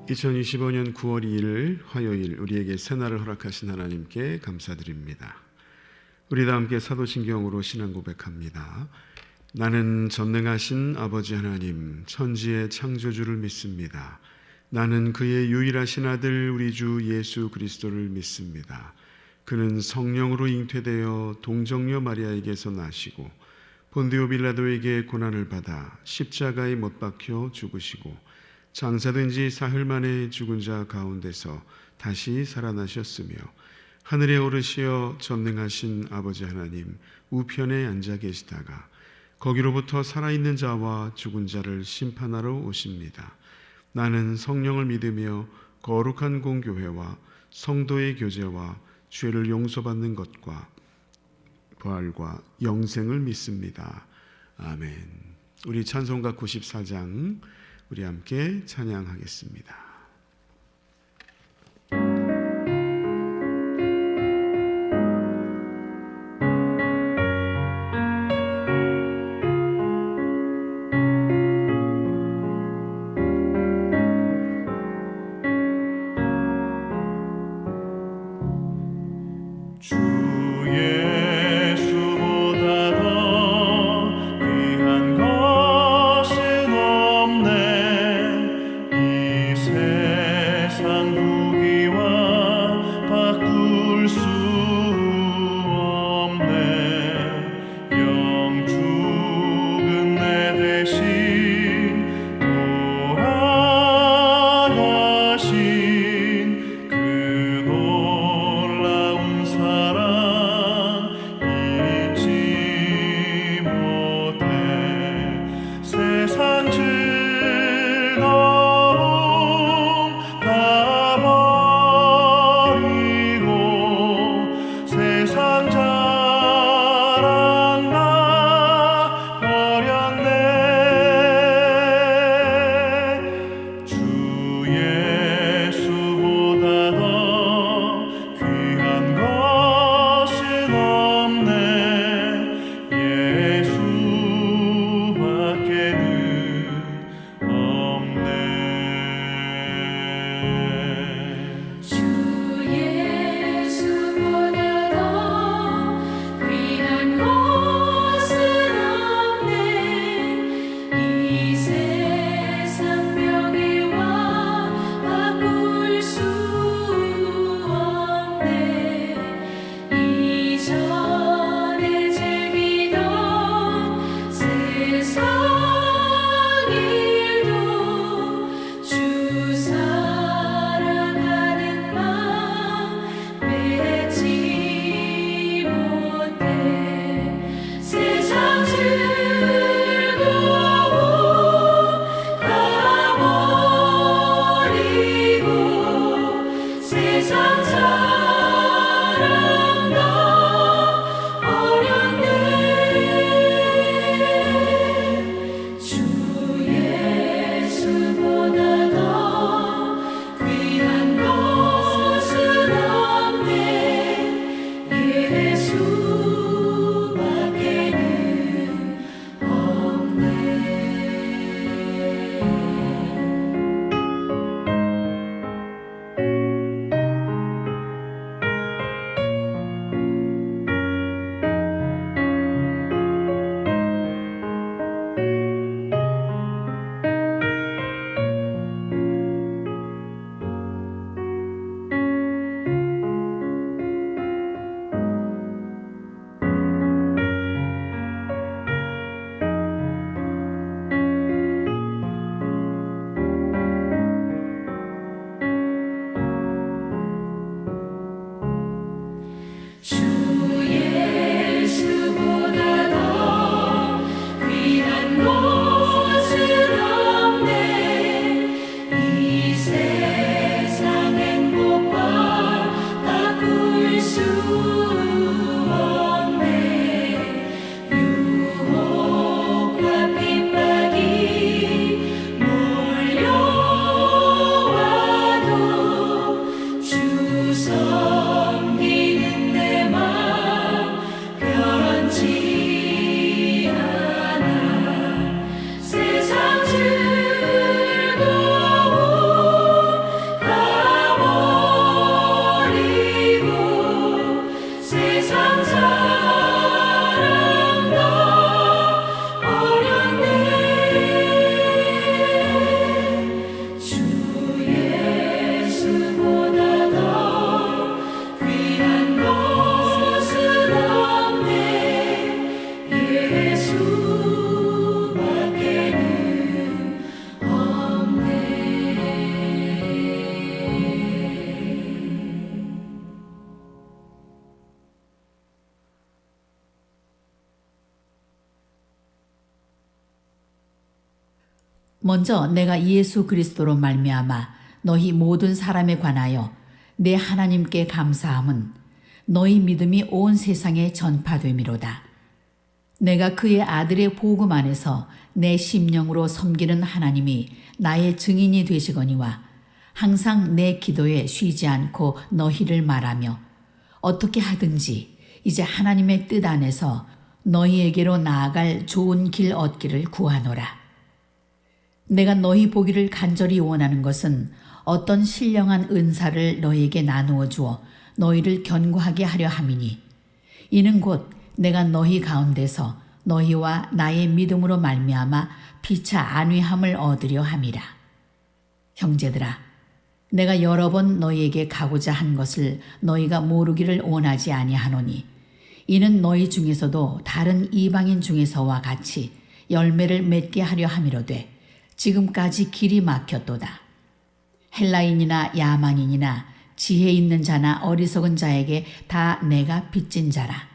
2025년 9월 2일 화요일 우리에게 새날을 허락하신 하나님께 감사드립니다. 우리 다 함께 사도신경으로 신앙 고백합니다. 나는 전능하신 아버지 하나님 천지의 창조주를 믿습니다. 나는 그의 유일하신 아들 우리 주 예수 그리스도를 믿습니다. 그는 성령으로 잉태되어 동정녀 마리아에게서 나시고 본디오 빌라도에게 고난을 받아 십자가에 못 박혀 죽으시고 장사된 지 사흘 만에 죽은 자 가운데서 다시 살아나셨으며 하늘에 오르시어 전능하신 아버지 하나님 우편에 앉아 계시다가 거기로부터 살아있는 자와 죽은 자를 심판하러 오십니다. 나는 성령을 믿으며 거룩한 공교회와 성도의 교제와 죄를 용서받는 것과 부활과 영생을 믿습니다. 아멘. 우리 찬송가 94장 우리 함께 찬양하겠습니다. 그 놀라운 사랑 먼저 내가 예수 그리스도로 말미암아 너희 모든 사람에 관하여 내 하나님께 감사함은 너희 믿음이 온 세상에 전파됨이로다. 내가 그의 아들의 복음 안에서 내 심령으로 섬기는 하나님이 나의 증인이 되시거니와 항상 내 기도에 쉬지 않고 너희를 말하며 어떻게 하든지 이제 하나님의 뜻 안에서 너희에게로 나아갈 좋은 길 얻기를 구하노라. 내가 너희 보기를 간절히 원하는 것은 어떤 신령한 은사를 너희에게 나누어 주어 너희를 견고하게 하려 함이니 이는 곧 내가 너희 가운데서 너희와 나의 믿음으로 말미암아 피차 안위함을 얻으려 함이라. 형제들아, 내가 여러 번 너희에게 가고자 한 것을 너희가 모르기를 원하지 아니하노니 이는 너희 중에서도 다른 이방인 중에서와 같이 열매를 맺게 하려 함이로되 지금까지 길이 막혔도다. 헬라인이나 야만인이나 지혜 있는 자나 어리석은 자에게 다 내가 빚진 자라.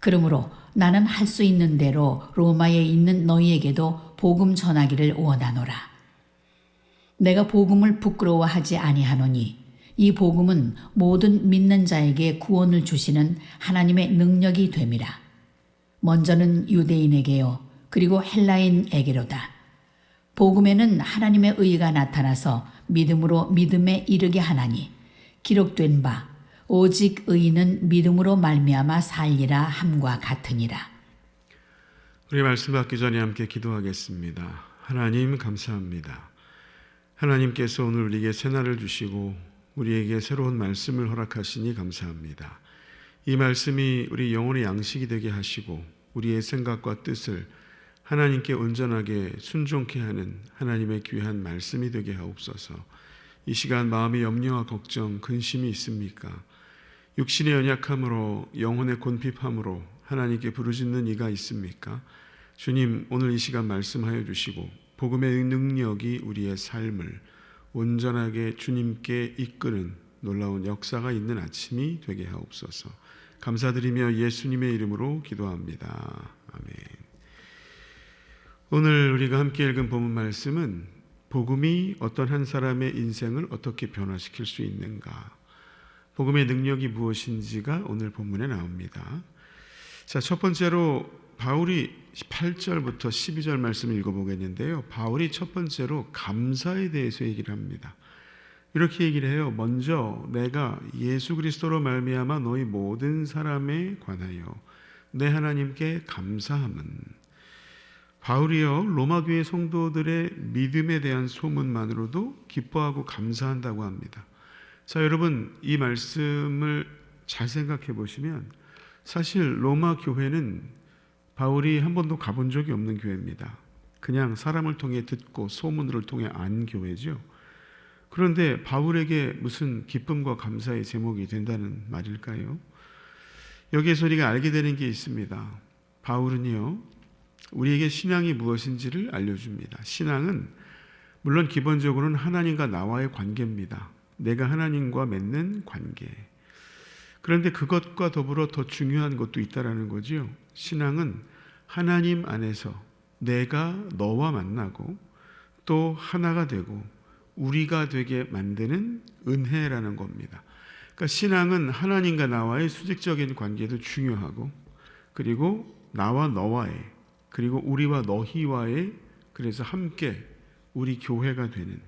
그러므로 나는 할 수 있는 대로 로마에 있는 너희에게도 복음 전하기를 원하노라. 내가 복음을 부끄러워하지 아니하노니 이 복음은 모든 믿는 자에게 구원을 주시는 하나님의 능력이 됨이라. 먼저는 유대인에게요 그리고 헬라인에게로다. 복음에는 하나님의 의가 나타나서 믿음으로 믿음에 이르게 하나니 기록된 바 오직 의인은 믿음으로 말미암아 살리라 함과 같으니라. 우리 말씀 받기 전에 함께 기도하겠습니다. 하나님 감사합니다. 하나님께서 오늘 우리에게 새날을 주시고 우리에게 새로운 말씀을 허락하시니 감사합니다. 이 말씀이 우리 영혼의 양식이 되게 하시고 우리의 생각과 뜻을 하나님께 온전하게 순종케 하는 하나님의 귀한 말씀이 되게 하옵소서. 이 시간 마음의 염려와 걱정, 근심이 있습니까? 육신의 연약함으로 영혼의 곤핍함으로 하나님께 부르짖는 이가 있습니까? 주님, 오늘 이 시간 말씀하여 주시고 복음의 능력이 우리의 삶을 온전하게 주님께 이끄는 놀라운 역사가 있는 아침이 되게 하옵소서. 감사드리며 예수님의 이름으로 기도합니다. 아멘. 오늘 우리가 함께 읽은 본문 말씀은 복음이 어떤 한 사람의 인생을 어떻게 변화시킬 수 있는가, 복음의 능력이 무엇인지가 오늘 본문에 나옵니다. 자, 첫 번째로 바울이 8절부터 12절 말씀을 읽어보겠는데요. 바울이 첫 번째로 감사에 대해서 얘기를 합니다. 이렇게 얘기를 해요. 먼저 내가 예수 그리스도로 말미암아 너희 모든 사람에 관하여 내 하나님께 감사함은, 바울이요 로마 교회 성도들의 믿음에 대한 소문만으로도 기뻐하고 감사한다고 합니다. 자, 여러분, 이 말씀을 잘 생각해 보시면 사실 로마 교회는 바울이 한 번도 가본 적이 없는 교회입니다. 그냥 사람을 통해 듣고 소문을 통해 안 교회죠. 그런데 바울에게 무슨 기쁨과 감사의 제목이 된다는 말일까요? 여기에서 우리가 알게 되는 게 있습니다. 바울은요 우리에게 신앙이 무엇인지를 알려줍니다. 신앙은 물론 기본적으로는 하나님과 나와의 관계입니다. 내가 하나님과 맺는 관계. 그런데 그것과 더불어 더 중요한 것도 있다라는 거죠. 신앙은 하나님 안에서 내가 너와 만나고 또 하나가 되고 우리가 되게 만드는 은혜라는 겁니다. 그러니까 신앙은 하나님과 나와의 수직적인 관계도 중요하고, 그리고 나와 너와의, 그리고 우리와 너희와의, 그래서 함께 우리 교회가 되는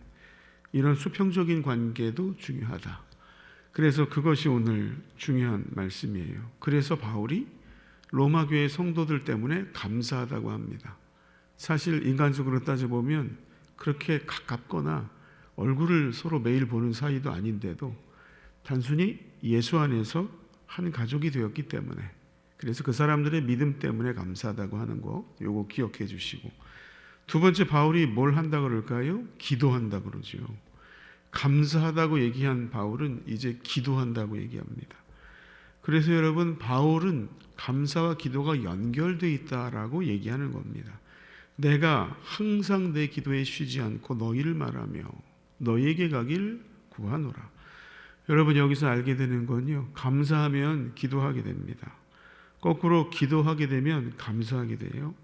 이런 수평적인 관계도 중요하다. 그래서 그것이 오늘 중요한 말씀이에요. 그래서 바울이 로마 교회 성도들 때문에 감사하다고 합니다. 사실 인간적으로 따져보면 그렇게 가깝거나 얼굴을 서로 매일 보는 사이도 아닌데도 단순히 예수 안에서 한 가족이 되었기 때문에, 그래서 그 사람들의 믿음 때문에 감사하다고 하는 거, 요거 기억해 주시고, 두 번째 바울이 뭘 한다 그럴까요? 기도한다 그러죠. 감사하다고 얘기한 바울은 이제 기도한다고 얘기합니다. 그래서 여러분, 바울은 감사와 기도가 연결되어 있다라고 얘기하는 겁니다. 내가 항상 내 기도에 쉬지 않고 너희를 말하며 너희에게 가길 구하노라. 여러분, 여기서 알게 되는 건요, 감사하면 기도하게 됩니다. 거꾸로 기도하게 되면 감사하게 돼요.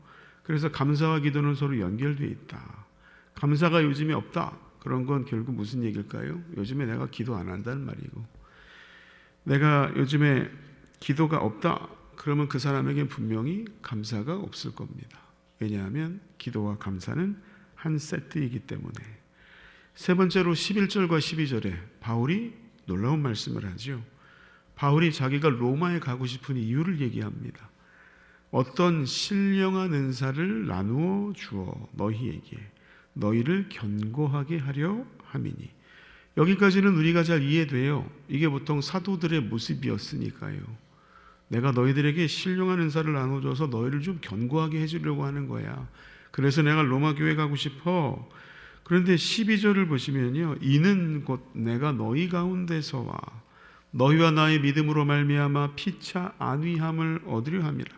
그래서 감사와 기도는 서로 연결되어 있다. 감사가 요즘에 없다. 그런 건 결국 무슨 얘기일까요? 요즘에 내가 기도 안 한다는 말이고, 내가 요즘에 기도가 없다. 그러면 그 사람에겐 분명히 감사가 없을 겁니다. 왜냐하면 기도와 감사는 한 세트이기 때문에. 세 번째로 11절과 12절에 바울이 놀라운 말씀을 하죠. 바울이 자기가 로마에 가고 싶은 이유를 얘기합니다. 어떤 신령한 은사를 나누어 주어 너희에게 너희를 견고하게 하려 함이니. 여기까지는 우리가 잘 이해돼요. 이게 보통 사도들의 모습이었으니까요. 내가 너희들에게 신령한 은사를 나눠줘서 너희를 좀 견고하게 해주려고 하는 거야. 그래서 내가 로마 교회 가고 싶어. 그런데 12절을 보시면요, 이는 곧 내가 너희 가운데서와 너희와 나의 믿음으로 말미암아 피차 안위함을 얻으려 함이라.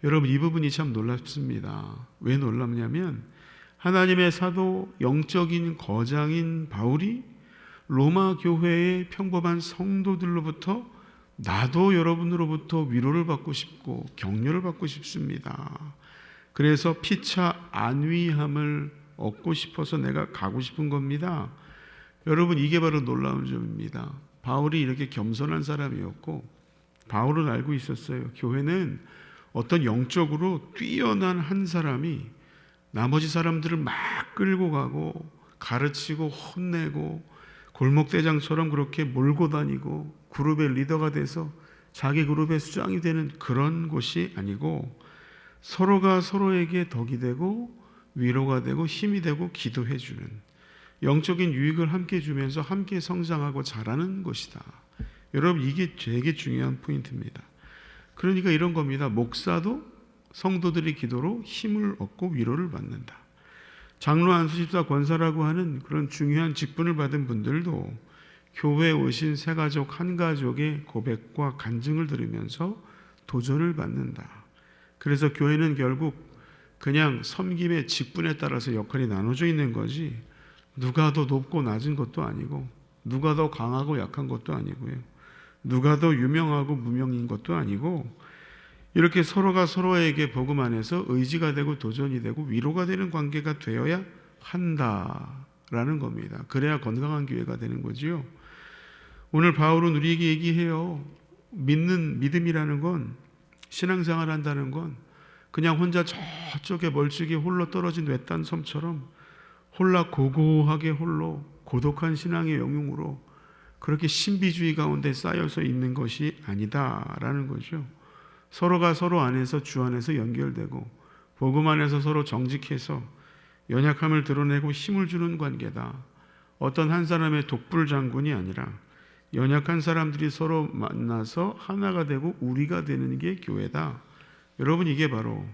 여러분, 이 부분이 참 놀랍습니다. 왜 놀랍냐면 하나님의 사도, 영적인 거장인 바울이 로마 교회의 평범한 성도들로부터 나도 여러분으로부터 위로를 받고 싶고 격려를 받고 싶습니다. 그래서 피차 안위함을 얻고 싶어서 내가 가고 싶은 겁니다. 여러분, 이게 바로 놀라운 점입니다. 바울이 이렇게 겸손한 사람이었고, 바울은 알고 있었어요. 교회는 어떤 영적으로 뛰어난 한 사람이 나머지 사람들을 막 끌고 가고 가르치고 혼내고 골목대장처럼 그렇게 몰고 다니고 그룹의 리더가 돼서 자기 그룹의 수장이 되는 그런 곳이 아니고, 서로가 서로에게 덕이 되고 위로가 되고 힘이 되고 기도해 주는, 영적인 유익을 함께 주면서 함께 성장하고 자라는 것이다. 여러분, 이게 되게 중요한 포인트입니다. 그러니까 이런 겁니다. 목사도 성도들의 기도로 힘을 얻고 위로를 받는다. 장로, 안수집사, 권사라고 하는 그런 중요한 직분을 받은 분들도 교회에 오신 세 가족 한 가족의 고백과 간증을 들으면서 도전을 받는다. 그래서 교회는 결국 그냥 섬김의 직분에 따라서 역할이 나눠져 있는 거지, 누가 더 높고 낮은 것도 아니고, 누가 더 강하고 약한 것도 아니고요, 누가 더 유명하고 무명인 것도 아니고, 이렇게 서로가 서로에게 복음 안에서 의지가 되고 도전이 되고 위로가 되는 관계가 되어야 한다라는 겁니다. 그래야 건강한 교회가 되는 거지요. 오늘 바울은 우리에게 얘기해요. 믿음이라는 건, 신앙생활 한다는 건 그냥 혼자 저쪽에 멀찍이 홀로 떨어진 외딴 섬처럼 홀라 고고하게 홀로 고독한 신앙의 영웅으로 그렇게 신비주의 가운데 쌓여서 있는 것이 아니다라는 거죠. 서로가 서로 안에서 주 안에서 연결되고 복음 안에서 서로 정직해서 연약함을 드러내고 힘을 주는 관계다. 어떤 한 사람의 독불 장군이 아니라 연약한 사람들이 서로 만나서 하나가 되고 우리가 되는 게 교회다. 여러분, 이게 바로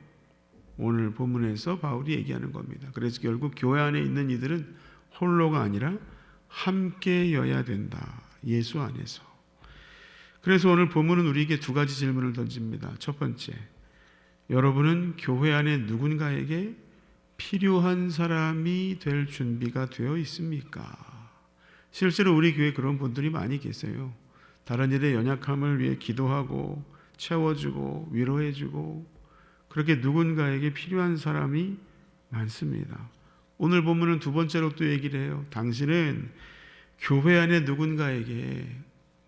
오늘 본문에서 바울이 얘기하는 겁니다. 그래서 결국 교회 안에 있는 이들은 홀로가 아니라 함께여야 된다. 예수 안에서. 그래서 오늘 본문은 우리에게 두 가지 질문을 던집니다. 첫 번째, 여러분은 교회 안에 누군가에게 필요한 사람이 될 준비가 되어 있습니까? 실제로 우리 교회에 그런 분들이 많이 계세요. 다른 일의 연약함을 위해 기도하고 채워주고 위로해주고, 그렇게 누군가에게 필요한 사람이 많습니다. 오늘 본문은 두 번째로 또 얘기를 해요. 당신은 교회 안에 누군가에게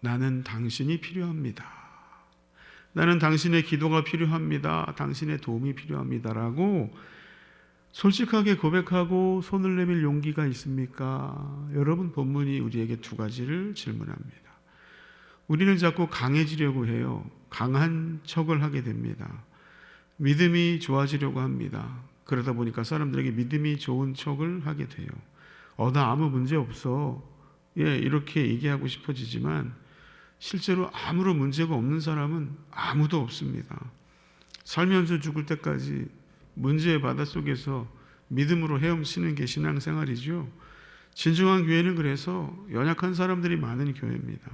나는 당신이 필요합니다. 나는 당신의 기도가 필요합니다. 당신의 도움이 필요합니다라고 솔직하게 고백하고 손을 내밀 용기가 있습니까? 여러분, 본문이 우리에게 두 가지를 질문합니다. 우리는 자꾸 강해지려고 해요. 강한 척을 하게 됩니다. 믿음이 좋아지려고 합니다. 그러다 보니까 사람들에게 믿음이 좋은 척을 하게 돼요. 나 아무 문제 없어. 이렇게 얘기하고 싶어지지만 실제로 아무런 문제가 없는 사람은 아무도 없습니다. 살면서 죽을 때까지 문제의 바닷속에서 믿음으로 헤엄치는 게 신앙생활이죠. 진정한 교회는 그래서 연약한 사람들이 많은 교회입니다.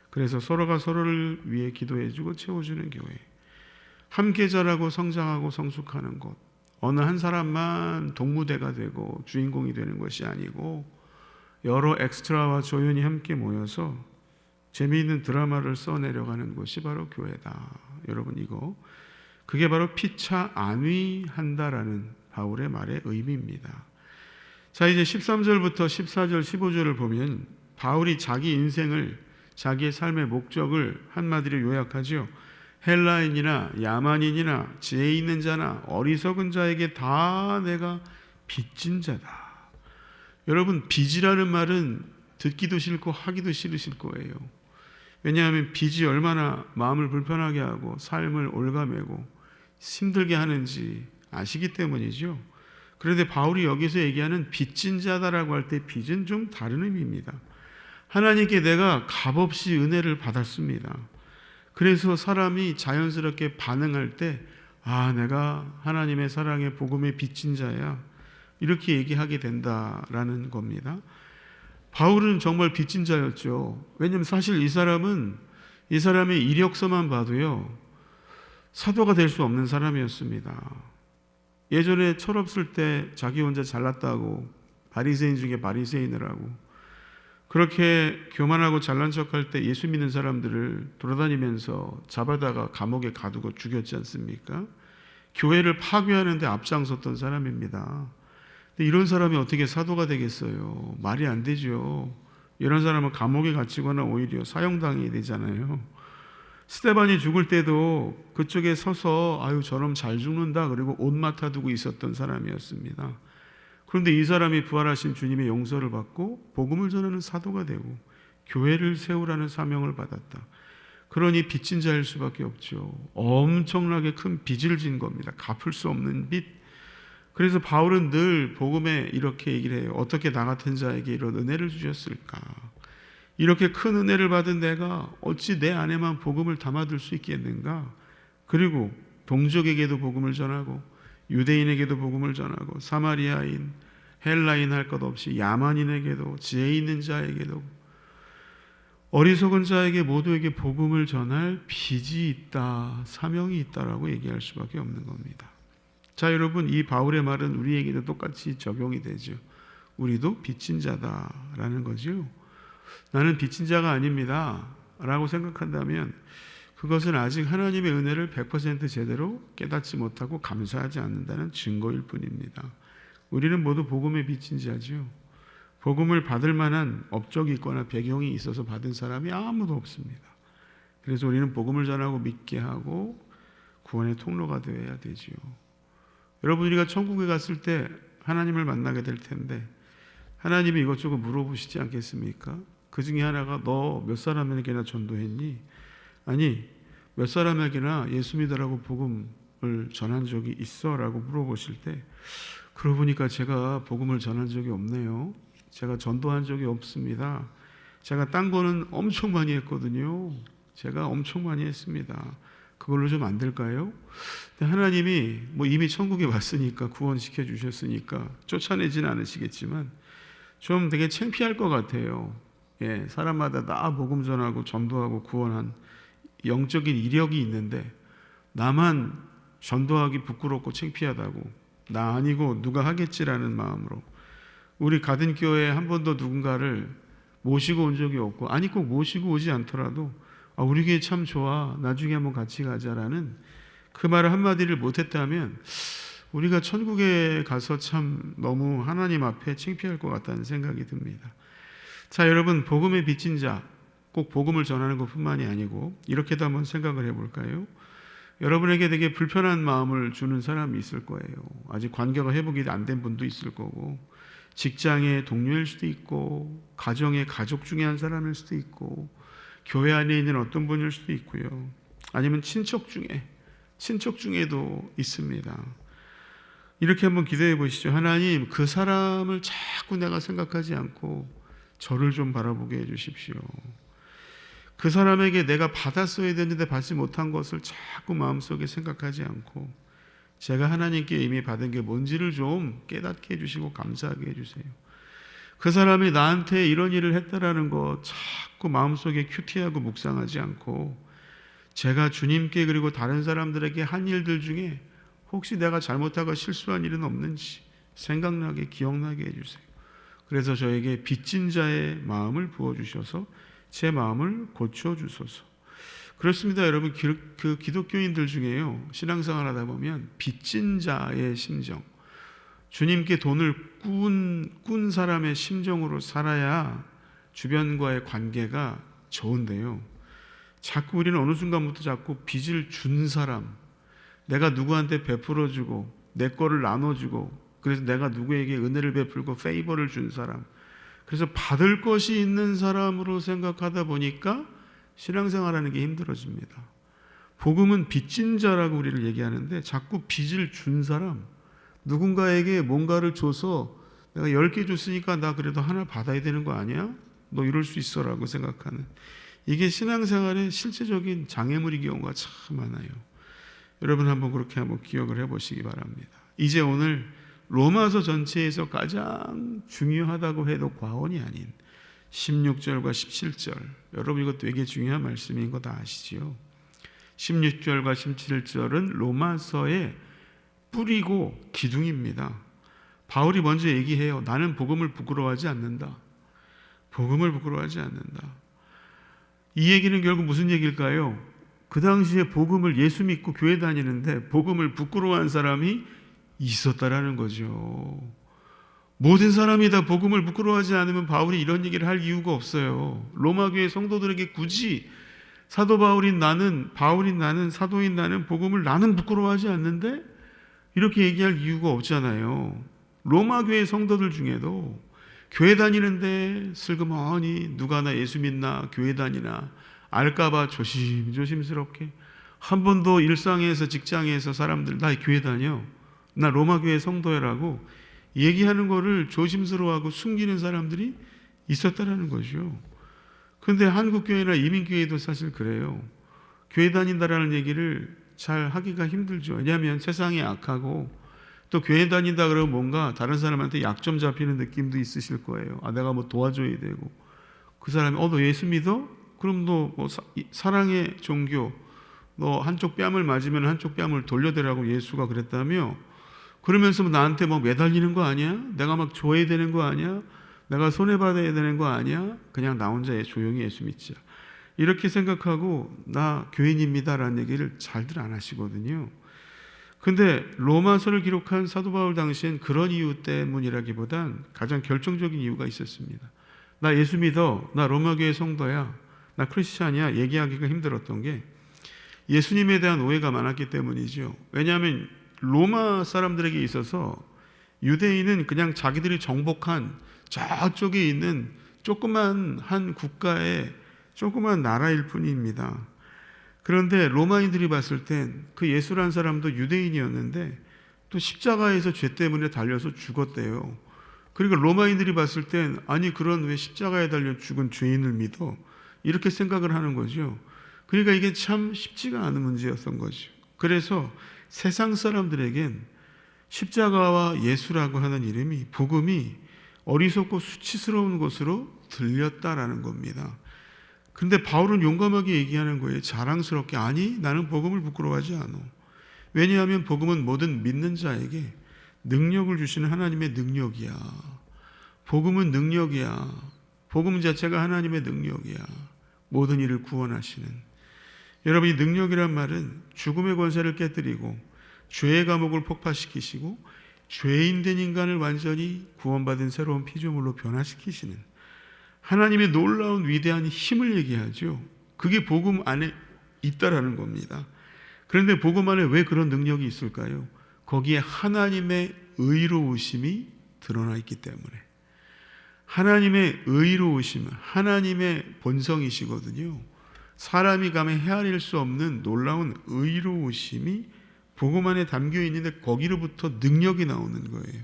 그래서 서로가 서로를 위해 기도해주고 채워주는 교회, 함께 자라고 성장하고 성숙하는 곳, 어느 한 사람만 동무대가 되고 주인공이 되는 것이 아니고 여러 엑스트라와 조연이 함께 모여서 재미있는 드라마를 써내려가는 곳이 바로 교회다. 여러분, 그게 바로 피차 안위한다라는 바울의 말의 의미입니다. 자, 이제 13절부터 14절, 15절을 보면 바울이 자기 인생을, 자기의 삶의 목적을 한마디로 요약하죠. 헬라인이나 야만인이나 지혜 있는 자나 어리석은 자에게 다 내가 빚진 자다. 여러분, 빚이라는 말은 듣기도 싫고 하기도 싫으실 거예요. 왜냐하면 빚이 얼마나 마음을 불편하게 하고 삶을 올가매고 힘들게 하는지 아시기 때문이죠. 그런데 바울이 여기서 얘기하는 빚진 자다라고 할 때 빚은 좀 다른 의미입니다. 하나님께 내가 값없이 은혜를 받았습니다. 그래서 사람이 자연스럽게 반응할 때 내가 하나님의 사랑의 복음의 빚진 자야, 이렇게 얘기하게 된다라는 겁니다. 바울은 정말 빚진 자였죠. 왜냐하면 사실 이 사람의 이력서만 봐도요, 사도가 될 수 없는 사람이었습니다. 예전에 철없을 때 자기 혼자 잘났다고 바리새인 중에 바리새인을 하고, 그렇게 교만하고 잘난 척할 때 예수 믿는 사람들을 돌아다니면서 잡아다가 감옥에 가두고 죽였지 않습니까? 교회를 파괴하는데 앞장섰던 사람입니다. 근데 이런 사람이 어떻게 사도가 되겠어요? 말이 안 되죠. 이런 사람은 감옥에 갇히거나 오히려 사형당해야 되잖아요. 스데반이 죽을 때도 그쪽에 서서 저놈 잘 죽는다 그리고 옷 맡아두고 있었던 사람이었습니다. 그런데 이 사람이 부활하신 주님의 용서를 받고 복음을 전하는 사도가 되고 교회를 세우라는 사명을 받았다. 그러니 빚진 자일 수밖에 없죠. 엄청나게 큰 빚을 진 겁니다. 갚을 수 없는 빚. 그래서 바울은 늘 복음에 이렇게 얘기를 해요. 어떻게 나 같은 자에게 이런 은혜를 주셨을까? 이렇게 큰 은혜를 받은 내가 어찌 내 안에만 복음을 담아둘 수 있겠는가? 그리고 동족에게도 복음을 전하고 유대인에게도 복음을 전하고 사마리아인, 헬라인 할 것 없이 야만인에게도 지혜 있는 자에게도 어리석은 자에게 모두에게 복음을 전할 빚이 있다, 사명이 있다라고 얘기할 수밖에 없는 겁니다. 자, 여러분, 이 바울의 말은 우리에게도 똑같이 적용이 되죠. 우리도 빚진 자다라는 거죠. 나는 빚진 자가 아닙니다 라고 생각한다면 그것은 아직 하나님의 은혜를 100% 제대로 깨닫지 못하고 감사하지 않는다는 증거일 뿐입니다. 우리는 모두 복음의 빚진 자죠. 복음을 받을 만한 업적이 있거나 배경이 있어서 받은 사람이 아무도 없습니다. 그래서 우리는 복음을 전하고 믿게 하고 구원의 통로가 되어야 되지요. 여러분, 우리가 천국에 갔을 때 하나님을 만나게 될 텐데 하나님이 이것저것 물어보시지 않겠습니까? 그 중에 하나가 너 몇 사람에게나 전도했니? 아니, 몇 사람에게나 예수 믿으라고 복음을 전한 적이 있어? 라고 물어보실 때 그러고 보니까 제가 복음을 전한 적이 없네요. 제가 전도한 적이 없습니다. 제가 딴 거는 엄청 많이 했거든요. 제가 엄청 많이 했습니다. 그걸로 좀 안 될까요? 근데 하나님이 이미 천국에 왔으니까 구원시켜 주셨으니까 쫓아내지는 않으시겠지만 좀 되게 창피할 것 같아요. 사람마다 다 복음 전하고 전도하고 구원한 영적인 이력이 있는데 나만 전도하기 부끄럽고 창피하다고, 나 아니고 누가 하겠지라는 마음으로 우리 가든교회에 한 번도 누군가를 모시고 온 적이 없고, 아니 꼭 모시고 오지 않더라도 우리 교회 참 좋아, 나중에 한번 같이 가자라는 그 말을 한마디를 못했다면 우리가 천국에 가서 참 너무 하나님 앞에 창피할 것 같다는 생각이 듭니다. 자, 여러분, 복음의 빚진 자, 꼭 복음을 전하는 것뿐만이 아니고 이렇게도 한번 생각을 해볼까요? 여러분에게 되게 불편한 마음을 주는 사람이 있을 거예요. 아직 관계가 회복이 안 된 분도 있을 거고, 직장의 동료일 수도 있고, 가정의 가족 중에 한 사람일 수도 있고, 교회 안에 있는 어떤 분일 수도 있고요. 아니면 친척 중에도 있습니다. 이렇게 한번 기도해 보시죠. 하나님, 그 사람을 자꾸 내가 생각하지 않고 저를 좀 바라보게 해 주십시오. 그 사람에게 내가 받았어야 되는데 받지 못한 것을 자꾸 마음속에 생각하지 않고 제가 하나님께 이미 받은 게 뭔지를 좀 깨닫게 해주시고 감사하게 해주세요. 그 사람이 나한테 이런 일을 했다라는 거 자꾸 마음속에 큐티하고 묵상하지 않고 제가 주님께 그리고 다른 사람들에게 한 일들 중에 혹시 내가 잘못하고 실수한 일은 없는지 생각나게 기억나게 해주세요. 그래서 저에게 빚진 자의 마음을 부어주셔서 제 마음을 고쳐주소서. 그렇습니다, 여러분. 그 기독교인들 중에요, 신앙생활 하다 보면 빚진 자의 심정, 주님께 돈을 꾼 사람의 심정으로 살아야 주변과의 관계가 좋은데요. 자꾸 우리는 어느 순간부터 자꾸 빚을 준 사람, 내가 누구한테 베풀어주고 내 거를 나눠주고, 그래서 내가 누구에게 은혜를 베풀고 페이버를 준 사람, 그래서 받을 것이 있는 사람으로 생각하다 보니까 신앙생활하는 게 힘들어집니다. 복음은 빚진 자라고 우리를 얘기하는데 자꾸 빚을 준 사람, 누군가에게 뭔가를 줘서 내가 10개 줬으니까 나 그래도 하나 받아야 되는 거 아니야? 너 이럴 수 있어 라고 생각하는, 이게 신앙생활의 실제적인 장애물이 경우가 참 많아요. 여러분 한번 그렇게 한번 기억을 해보시기 바랍니다. 이제 오늘 로마서 전체에서 가장 중요하다고 해도 과언이 아닌 16절과 17절, 여러분 이거 되게 중요한 말씀인 거 다 아시죠? 16절과 17절은 로마서의 뿌리고 기둥입니다. 바울이 먼저 얘기해요. 나는 복음을 부끄러워하지 않는다. 복음을 부끄러워하지 않는다. 이 얘기는 결국 무슨 얘기일까요? 그 당시에 복음을, 예수 믿고 교회 다니는데 복음을 부끄러워한 사람이 있었다라는 거죠. 모든 사람이 다 복음을 부끄러워하지 않으면 바울이 이런 얘기를 할 이유가 없어요. 로마 교회 성도들에게 굳이 사도 바울인 나는, 사도인 나는 복음을 나는 부끄러워하지 않는데 이렇게 얘기할 이유가 없잖아요. 로마 교회 성도들 중에도 교회 다니는데 슬그머니 누가 나 예수 믿나, 교회 다니나 알까봐 조심스럽게, 한 번도 일상에서 직장에서 사람들 나 교회 다녀, 나 로마 교회 성도야라고 얘기하는 거를 조심스러워하고 숨기는 사람들이 있었다라는 거죠. 그런데 한국교회나 이민교회도 사실 그래요. 교회 다닌다라는 얘기를 잘 하기가 힘들죠. 왜냐하면 세상이 악하고 또 교회 다닌다 그러면 뭔가 다른 사람한테 약점 잡히는 느낌도 있으실 거예요. 아, 내가 뭐 도와줘야 되고, 그 사람이 너 예수 믿어? 그럼 너 뭐 사랑의 종교, 너 한쪽 뺨을 맞으면 한쪽 뺨을 돌려대라고 예수가 그랬다며, 그러면서 나한테 막 매달리는 거 아니야? 내가 막 줘야 되는 거 아니야? 내가 손해받아야 되는 거 아니야? 그냥 나 혼자 조용히 예수 믿자, 이렇게 생각하고 나 교인입니다라는 얘기를 잘들 안 하시거든요. 근데 로마서를 기록한 사도 바울 당시엔 그런 이유 때문이라기보단 가장 결정적인 이유가 있었습니다. 나 예수 믿어, 나 로마교회 성도야, 나 크리스찬이야 얘기하기가 힘들었던 게 예수님에 대한 오해가 많았기 때문이죠. 왜냐하면 로마 사람들에게 있어서 유대인은 그냥 자기들이 정복한 저쪽에 있는 조그만 한 국가의 조그만 나라일 뿐입니다. 그런데 로마인들이 봤을 땐 그 예수란 사람도 유대인이었는데 또 십자가에서 죄 때문에 달려서 죽었대요. 그러니까 로마인들이 봤을 땐 아니 그런 왜 십자가에 달려 죽은 죄인을 믿어? 이렇게 생각을 하는 거죠. 그러니까 이게 참 쉽지가 않은 문제였던 거죠. 그래서 세상 사람들에겐 십자가와 예수라고 하는 이름이, 복음이 어리석고 수치스러운 것으로 들렸다라는 겁니다. 근데 바울은 용감하게 얘기하는 거예요. 자랑스럽게. 아니, 나는 복음을 부끄러워하지 않아. 왜냐하면 복음은 모든 믿는 자에게 능력을 주시는 하나님의 능력이야. 복음은 능력이야. 복음 자체가 하나님의 능력이야. 모든 일을 구원하시는. 여러분, 이 능력이란 말은 죽음의 권세를 깨뜨리고 죄의 감옥을 폭파시키시고 죄인 된 인간을 완전히 구원받은 새로운 피조물로 변화시키시는 하나님의 놀라운 위대한 힘을 얘기하죠. 그게 복음 안에 있다라는 겁니다. 그런데 복음 안에 왜 그런 능력이 있을까요? 거기에 하나님의 의로우심이 드러나 있기 때문에. 하나님의 의로우심은 하나님의 본성이시거든요. 사람이 감히 헤아릴 수 없는 놀라운 의로우심이 복음 안에 담겨 있는데 거기로부터 능력이 나오는 거예요.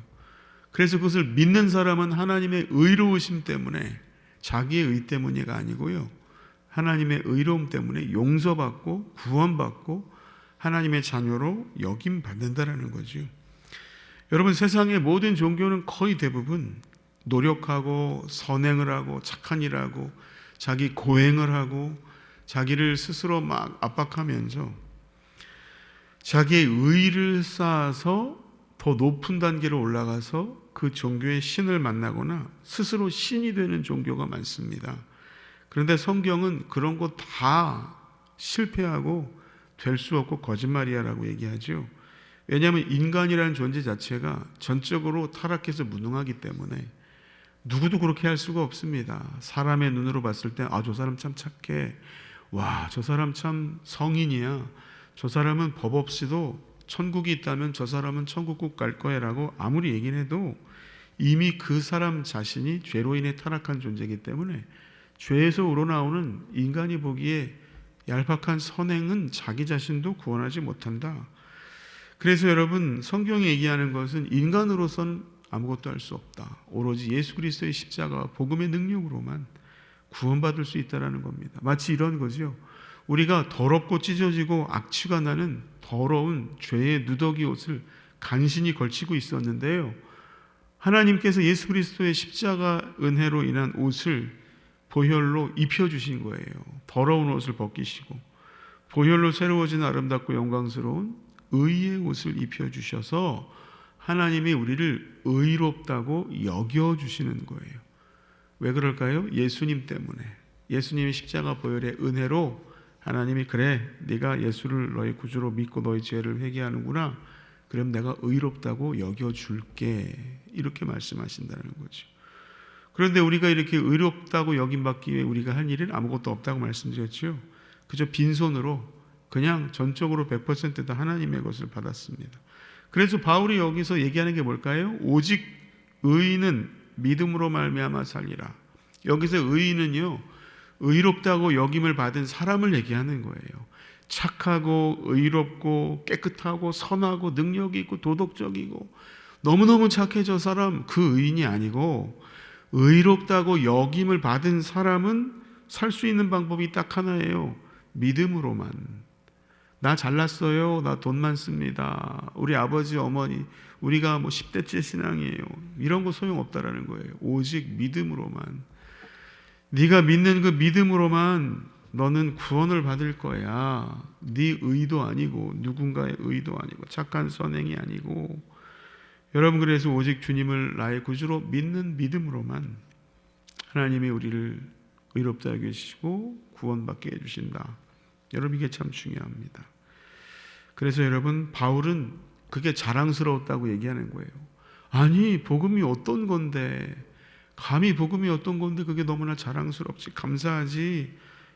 그래서 그것을 믿는 사람은 하나님의 의로우심 때문에, 자기의 의 때문이가 아니고요, 하나님의 의로움 때문에 용서받고 구원받고 하나님의 자녀로 여김받는다라는 거죠. 여러분, 세상의 모든 종교는 거의 대부분 노력하고 선행을 하고 착한 일을 하고 자기 고행을 하고 자기를 스스로 막 압박하면서 자기의 의를 쌓아서 더 높은 단계로 올라가서 그 종교의 신을 만나거나 스스로 신이 되는 종교가 많습니다. 그런데 성경은 그런 거 다 실패하고 될 수 없고 거짓말이야라고 얘기하죠. 왜냐하면 인간이라는 존재 자체가 전적으로 타락해서 무능하기 때문에 누구도 그렇게 할 수가 없습니다. 사람의 눈으로 봤을 때 저 사람 참 착해. 와, 저 사람 참 성인이야. 저 사람은 법 없이도 천국이 있다면 저 사람은 천국 꼭 갈 거야 라고 아무리 얘기를 해도 이미 그 사람 자신이 죄로 인해 타락한 존재이기 때문에 죄에서 우러나오는 인간이 보기에 얄팍한 선행은 자기 자신도 구원하지 못한다. 그래서 여러분, 성경이 얘기하는 것은 인간으로선 아무것도 할 수 없다. 오로지 예수 그리스도의 십자가와 복음의 능력으로만 구원받을 수 있다는 겁니다. 마치 이런 거죠. 우리가 더럽고 찢어지고 악취가 나는 더러운 죄의 누더기 옷을 간신히 걸치고 있었는데요, 하나님께서 예수 그리스도의 십자가 은혜로 인한 옷을 보혈로 입혀주신 거예요. 더러운 옷을 벗기시고 보혈로 새로워진 아름답고 영광스러운 의의 옷을 입혀주셔서 하나님이 우리를 의롭다고 여겨주시는 거예요. 왜 그럴까요? 예수님 때문에. 예수님의 십자가 보혈의 은혜로 하나님이 그래, 네가 예수를 너의 구주로 믿고 너의 죄를 회개하는구나, 그럼 내가 의롭다고 여겨줄게, 이렇게 말씀하신다는 거죠. 그런데 우리가 이렇게 의롭다고 여김받기 위해 우리가 할 일은 아무것도 없다고 말씀드렸죠. 그저 빈손으로 그냥 전적으로 100% 다 하나님의 것을 받았습니다. 그래서 바울이 여기서 얘기하는 게 뭘까요? 오직 의인은 믿음으로 말미암아 살리라. 여기서 의인은요, 의롭다고 여김을 받은 사람을 얘기하는 거예요. 착하고 의롭고 깨끗하고 선하고 능력이 있고 도덕적이고 너무너무 착해져 사람, 그 의인이 아니고 의롭다고 여김을 받은 사람은 살 수 있는 방법이 딱 하나예요. 믿음으로만. 나 잘났어요. 나 돈 많습니다. 우리 아버지 어머니 우리가 10대째 신앙이에요. 이런 거 소용없다라는 거예요. 오직 믿음으로만. 네가 믿는 그 믿음으로만 너는 구원을 받을 거야. 네 의도 아니고 누군가의 의도 아니고 착한 선행이 아니고. 여러분, 그래서 오직 주님을 나의 구주로 믿는 믿음으로만 하나님이 우리를 의롭다 여기시고 구원받게 해주신다. 여러분, 이게 참 중요합니다. 그래서 여러분, 바울은 그게 자랑스러웠다고 얘기하는 거예요. 아니, 복음이 어떤 건데, 감히 복음이 어떤 건데 그게 너무나 자랑스럽지, 감사하지.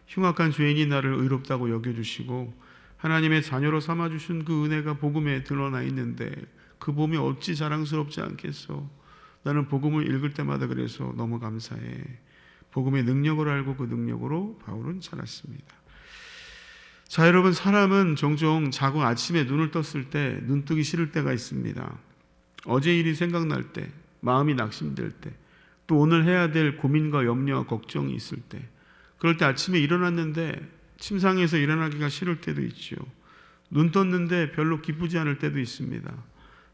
흉악한 죄인이 나를 의롭다고 여겨주시고 하나님의 자녀로 삼아주신 그 은혜가 복음에 드러나 있는데 그 복음이 어찌 자랑스럽지 않겠어. 나는 복음을 읽을 때마다 그래서 너무 감사해. 복음의 능력을 알고 그 능력으로 바울은 살았습니다. 자, 여러분, 사람은 종종 자고 아침에 눈을 떴을 때 눈뜨기 싫을 때가 있습니다. 어제 일이 생각날 때, 마음이 낙심될 때, 또 오늘 해야 될 고민과 염려와 걱정이 있을 때, 그럴 때 아침에 일어났는데 침상에서 일어나기가 싫을 때도 있죠. 눈 떴는데 별로 기쁘지 않을 때도 있습니다.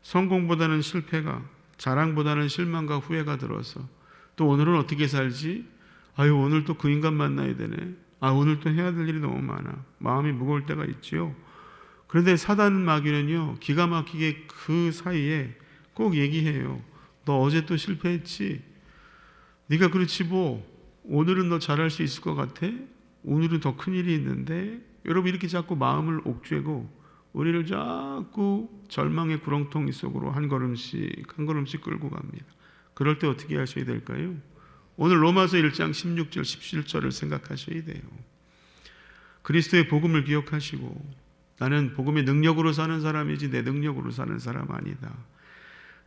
성공보다는 실패가, 자랑보다는 실망과 후회가 들어서 또 오늘은 어떻게 살지? 아유, 오늘 또 그 인간 만나야 되네. 오늘 또 해야 될 일이 너무 많아. 마음이 무거울 때가 있죠. 그런데 사단 마귀는요, 기가 막히게 그 사이에 꼭 얘기해요. 너 어제 또 실패했지? 네가 그렇지 뭐 오늘은 너 잘할 수 있을 것 같아? 오늘은 더 큰일이 있는데? 여러분, 이렇게 자꾸 마음을 옥죄고 우리를 자꾸 절망의 구렁텅이 속으로 한 걸음씩 한 걸음씩 끌고 갑니다. 그럴 때 어떻게 하셔야 될까요? 오늘 로마서 1장 16절 17절을 생각하셔야 돼요. 그리스도의 복음을 기억하시고, 나는 복음의 능력으로 사는 사람이지 내 능력으로 사는 사람 아니다.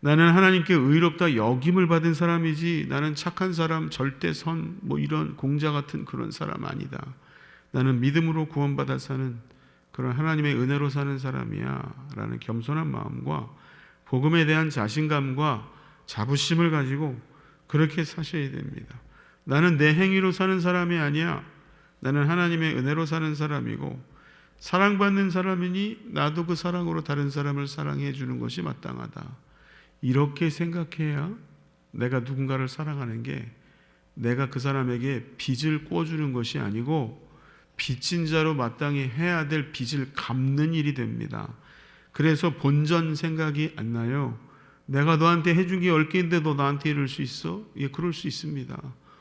나는 하나님께 의롭다 여김을 받은 사람이지 나는 착한 사람, 절대선 이런 공자 같은 그런 사람 아니다. 나는 믿음으로 구원받아 사는 그런 하나님의 은혜로 사는 사람이야 라는 겸손한 마음과 복음에 대한 자신감과 자부심을 가지고 그렇게 사셔야 됩니다. 나는 내 행위로 사는 사람이 아니야. 나는 하나님의 은혜로 사는 사람이고 사랑받는 사람이니 나도 그 사랑으로 다른 사람을 사랑해 주는 것이 마땅하다. 이렇게 생각해야 내가 누군가를 사랑하는 게 내가 그 사람에게 빚을 꿔주는 것이 아니고 빚진 자로 마땅히 해야 될 빚을 갚는 일이 됩니다. 그래서 본전 생각이 안 나요. 내가 너한테 해준 게 10개인데 너 나한테 이럴 수 있어? 예, 그럴 수 있습니다.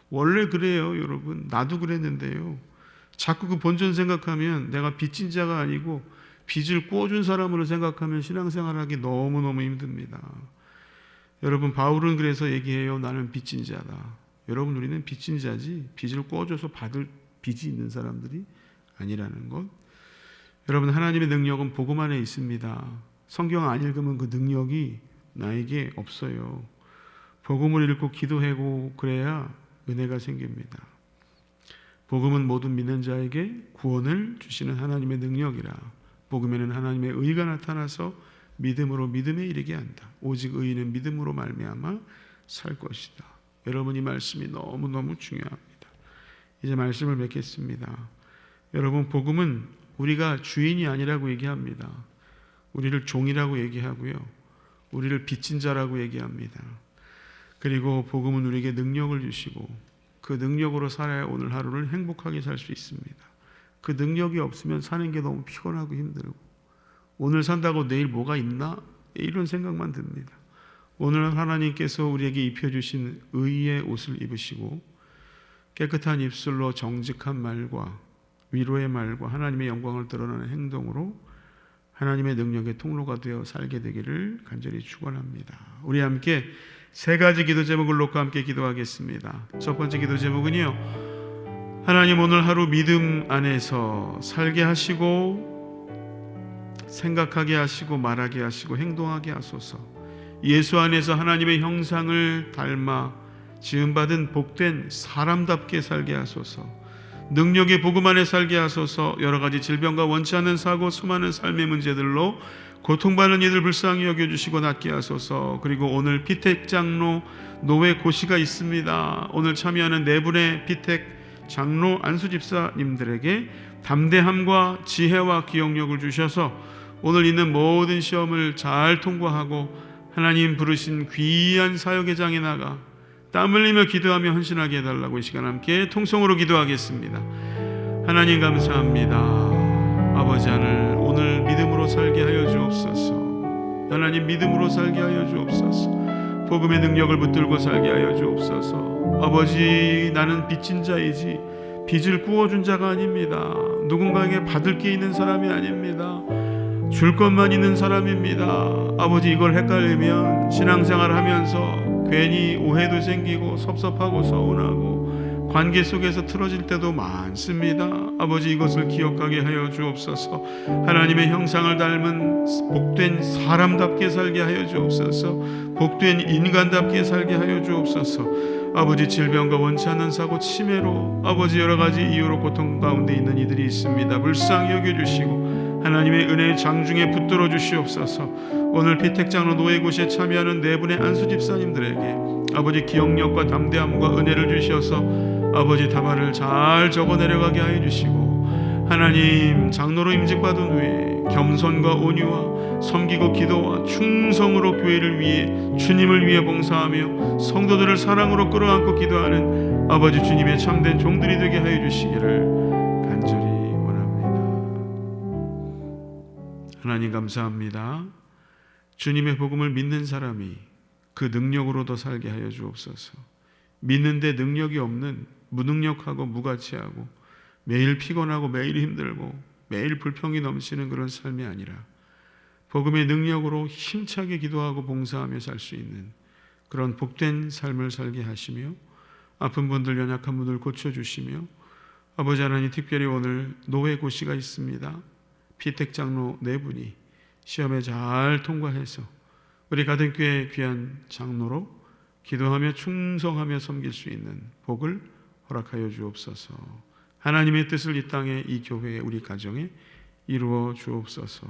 원래 그래요, 여러분. 나도 그랬는데요. 자꾸 그 본전 생각하면 내가 빚진 자가 아니고 빚을 꾸어준 사람으로 생각하면 신앙생활하기 너무너무 힘듭니다. 여러분, 바울은 그래서 얘기해요. 나는 빚진 자다. 여러분, 우리는 빚진 자지 빚을 꾸어줘서 받을 빚이 있는 사람들이 아니라는 것. 여러분, 하나님의 능력은 복음 안에 있습니다. 성경 안 읽으면 그 능력이 나에게 없어요. 복음을 읽고 기도하고 그래야 은혜가 생깁니다. 복음은 모든 믿는 자에게 구원을 주시는 하나님의 능력이라. 복음에는 하나님의 의가 나타나서 믿음으로 믿음에 이르게 한다. 오직 의인은 믿음으로 말미암아 살 것이다. 여러분, 이 말씀이 너무너무 중요합니다. 이제 말씀을 맺겠습니다. 여러분, 복음은 우리가 주인이 아니라고 얘기합니다. 우리를 종이라고 얘기하고요. 우리를 빚진 자라고 얘기합니다. 그리고 복음은 우리에게 능력을 주시고 그 능력으로 살아야 오늘 하루를 행복하게 살 수 있습니다. 그 능력이 없으면 사는 게 너무 피곤하고 힘들고 오늘 산다고 내일 뭐가 있나? 이런 생각만 듭니다. 오늘 하나님께서 우리에게 입혀주신 의의 옷을 입으시고 깨끗한 입술로 정직한 말과 위로의 말과 하나님의 영광을 드러내는 행동으로 하나님의 능력의 통로가 되어 살게 되기를 간절히 축원합니다. 우리 함께 세 가지 기도 제목을 놓고 함께 기도하겠습니다. 첫 번째 기도 제목은요, 하나님 오늘 하루 믿음 안에서 살게 하시고 생각하게 하시고 말하게 하시고 행동하게 하소서. 예수 안에서 하나님의 형상을 닮아 지음받은 복된 사람답게 살게 하소서. 능력의 복음 안에 살게 하소서. 여러 가지 질병과 원치 않는 사고 수많은 삶의 문제들로 고통받는 이들 불쌍히 여겨주시고 낫게 하소서. 그리고 오늘 피택 장로 노회 고시가 있습니다. 오늘 참여하는 네 분의 피택 장로 안수 집사님들에게 담대함과 지혜와 기억력을 주셔서 오늘 있는 모든 시험을 잘 통과하고 하나님 부르신 귀한 사역의 장에 나가 땀 흘리며 기도하며 헌신하게 해달라고 이 시간 함께 통성으로 기도하겠습니다. 하나님 감사합니다. 아버지 하늘, 오늘 믿음으로 살게 하여 주옵소서. 하나님, 믿음으로 살게 하여 주옵소서. 복음의 능력을 붙들고 살게 하여 주옵소서. 아버지, 나는 빚진 자이지 빚을 꾸어준 자가 아닙니다. 누군가에게 받을 게 있는 사람이 아닙니다. 줄 것만 있는 사람입니다. 아버지, 이걸 헷갈리면 신앙생활 하면서 괜히 오해도 생기고 섭섭하고 서운하고 관계 속에서 틀어질 때도 많습니다. 아버지, 이것을 기억하게 하여 주옵소서. 하나님의 형상을 닮은 복된 사람답게 살게 하여 주옵소서. 복된 인간답게 살게 하여 주옵소서. 아버지, 질병과 원치 않는 사고, 치매로 아버지 여러 가지 이유로 고통 가운데 있는 이들이 있습니다. 불쌍히 여겨주시고 하나님의 은혜의 장중에 붙들어 주시옵소서. 오늘 피택장로 노예고시에 참여하는 네 분의 안수 집사님들에게 아버지 기억력과 담대함과 은혜를 주셔서 아버지 답안을 잘 적어 내려가게 하여 주시고 하나님 장로로 임직받은 후에 겸손과 온유와 섬기고 기도와 충성으로 교회를 위해 주님을 위해 봉사하며 성도들을 사랑으로 끌어안고 기도하는 아버지 주님의 참된 종들이 되게 하여 주시기를 간절히 하나님 감사합니다. 주님의 복음을 믿는 사람이 그 능력으로도 살게 하여 주옵소서. 믿는데 능력이 없는 무능력하고 무가치하고 매일 피곤하고 매일 힘들고 매일 불평이 넘치는 그런 삶이 아니라 복음의 능력으로 힘차게 기도하고 봉사하며 살 수 있는 그런 복된 삶을 살게 하시며 아픈 분들, 연약한 분들 고쳐주시며 아버지 하나님, 특별히 오늘 노회 고시가 있습니다. 피택장로 네 분이 시험에 잘 통과해서 우리 가든교회 귀한 장로로 기도하며 충성하며 섬길 수 있는 복을 허락하여 주옵소서. 하나님의 뜻을 이 땅에, 이 교회에, 우리 가정에 이루어 주옵소서.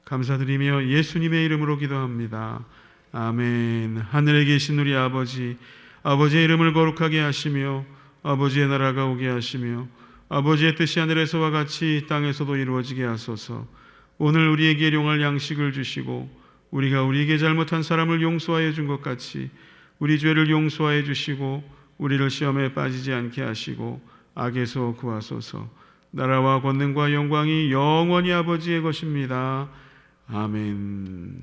감사드리며 예수님의 이름으로 기도합니다. 아멘. 하늘에 계신 우리 아버지, 아버지의 이름을 거룩하게 하시며 아버지의 나라가 오게 하시며 아버지의 뜻이 하늘에서와 같이 땅에서도 이루어지게 하소서. 오늘 우리에게 일용할 양식을 주시고 우리가 우리에게 잘못한 사람을 용서하여 준 것 같이 우리 죄를 용서하여 주시고 우리를 시험에 빠지지 않게 하시고 악에서 구하소서. 나라와 권능과 영광이 영원히 아버지의 것입니다. 아멘.